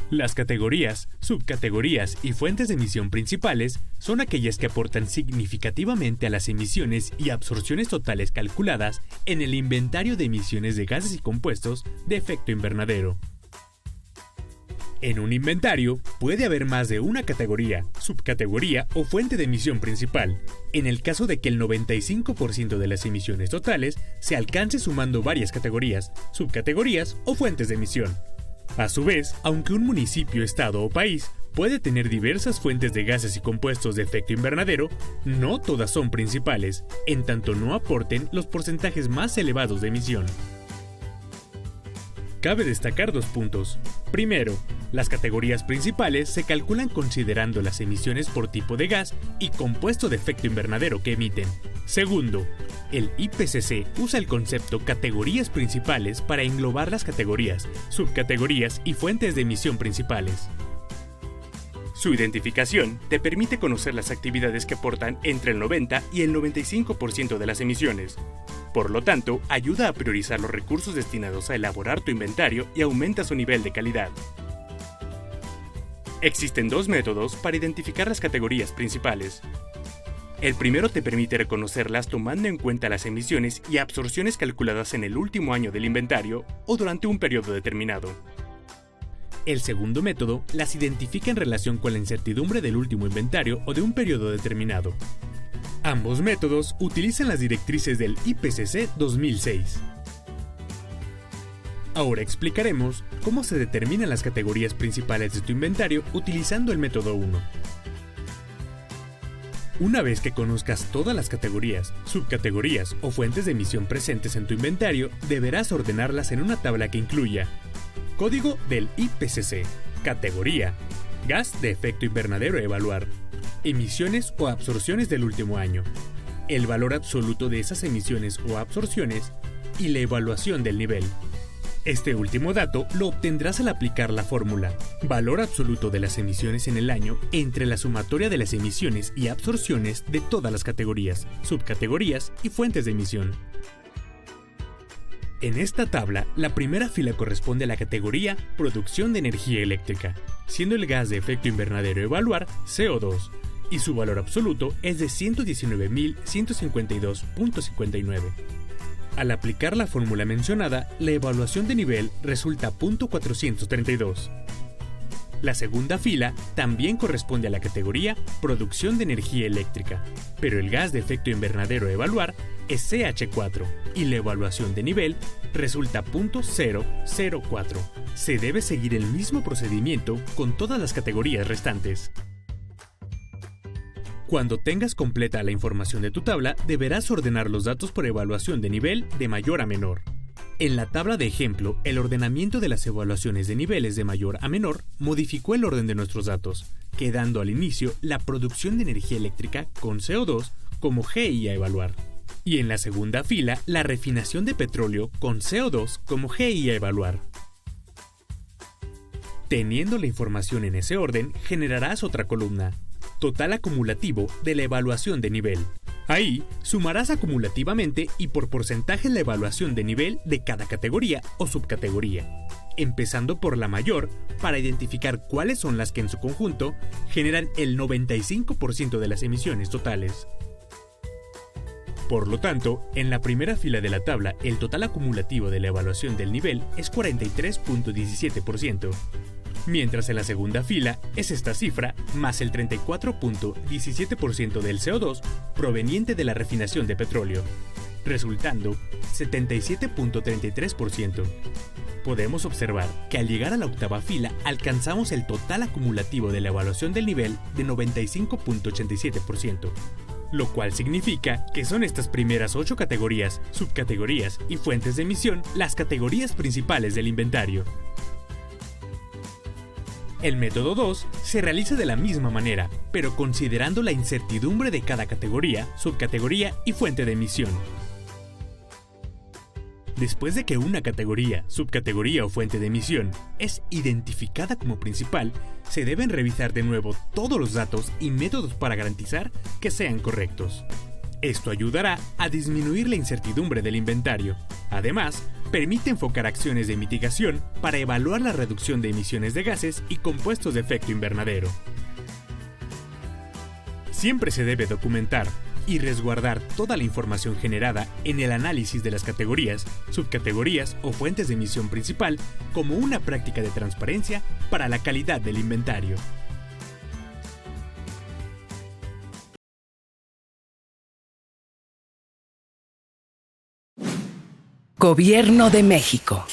Las categorías, subcategorías y fuentes de emisión principales son aquellas que aportan significativamente a las emisiones y absorciones totales calculadas en el inventario de emisiones de gases y compuestos de efecto invernadero. En un inventario puede haber más de una categoría, subcategoría o fuente de emisión principal, en el caso de que el 95% de las emisiones totales se alcance sumando varias categorías, subcategorías o fuentes de emisión. A su vez, aunque un municipio, estado o país puede tener diversas fuentes de gases y compuestos de efecto invernadero, no todas son principales, en tanto no aporten los porcentajes más elevados de emisión. Cabe destacar 2 puntos. Primero, las categorías principales se calculan considerando las emisiones por tipo de gas y compuesto de efecto invernadero que emiten. Segundo, el IPCC usa el concepto categorías principales para englobar las categorías, subcategorías y fuentes de emisión principales. Su identificación te permite conocer las actividades que aportan entre el 90 y el 95% de las emisiones. Por lo tanto, ayuda a priorizar los recursos destinados a elaborar tu inventario y aumenta su nivel de calidad. Existen 2 métodos para identificar las categorías principales. El primero te permite reconocerlas tomando en cuenta las emisiones y absorciones calculadas en el último año del inventario o durante un periodo determinado. El segundo método las identifica en relación con la incertidumbre del último inventario o de un periodo determinado. Ambos métodos utilizan las directrices del IPCC 2006. Ahora explicaremos cómo se determinan las categorías principales de tu inventario utilizando el método 1. Una vez que conozcas todas las categorías, subcategorías o fuentes de emisión presentes en tu inventario, deberás ordenarlas en una tabla que incluya código del IPCC, categoría, gas de efecto invernadero a evaluar, emisiones o absorciones del último año, el valor absoluto de esas emisiones o absorciones y la evaluación del nivel. Este último dato lo obtendrás al aplicar la fórmula valor absoluto de las emisiones en el año entre la sumatoria de las emisiones y absorciones de todas las categorías, subcategorías y fuentes de emisión. En esta tabla, la primera fila corresponde a la categoría Producción de energía eléctrica, siendo el gas de efecto invernadero a evaluar CO2, y su valor absoluto es de 119.152.59. Al aplicar la fórmula mencionada, la evaluación de nivel resulta .432. La segunda fila también corresponde a la categoría Producción de energía eléctrica, pero el gas de efecto invernadero a evaluar es CH4 y la evaluación de nivel resulta .004. Se debe seguir el mismo procedimiento con todas las categorías restantes. Cuando tengas completa la información de tu tabla, deberás ordenar los datos por evaluación de nivel de mayor a menor. En la tabla de ejemplo, el ordenamiento de las evaluaciones de niveles de mayor a menor modificó el orden de nuestros datos, quedando al inicio la producción de energía eléctrica con CO2 como GI a evaluar. Y en la segunda fila, la refinación de petróleo con CO2 como GI a evaluar. Teniendo la información en ese orden, generarás otra columna, total acumulativo de la evaluación de nivel. Ahí, sumarás acumulativamente y por porcentaje la evaluación de nivel de cada categoría o subcategoría, empezando por la mayor para identificar cuáles son las que en su conjunto generan el 95% de las emisiones totales. Por lo tanto, en la primera fila de la tabla, el total acumulativo de la evaluación del nivel es 43.17%. Mientras en la segunda fila es esta cifra más el 34.17% del CO2 proveniente de la refinación de petróleo, resultando 77.33%. Podemos observar que al llegar a la octava fila alcanzamos el total acumulativo de la evaluación del nivel de 95.87%, lo cual significa que son estas primeras 8 categorías, subcategorías y fuentes de emisión las categorías principales del inventario. El método 2 se realiza de la misma manera, pero considerando la incertidumbre de cada categoría, subcategoría y fuente de emisión. Después de que una categoría, subcategoría o fuente de emisión es identificada como principal, se deben revisar de nuevo todos los datos y métodos para garantizar que sean correctos. Esto ayudará a disminuir la incertidumbre del inventario. Además, permite enfocar acciones de mitigación para evaluar la reducción de emisiones de gases y compuestos de efecto invernadero. Siempre se debe documentar y resguardar toda la información generada en el análisis de las categorías, subcategorías o fuentes de emisión principal como una práctica de transparencia para la calidad del inventario. Gobierno de México.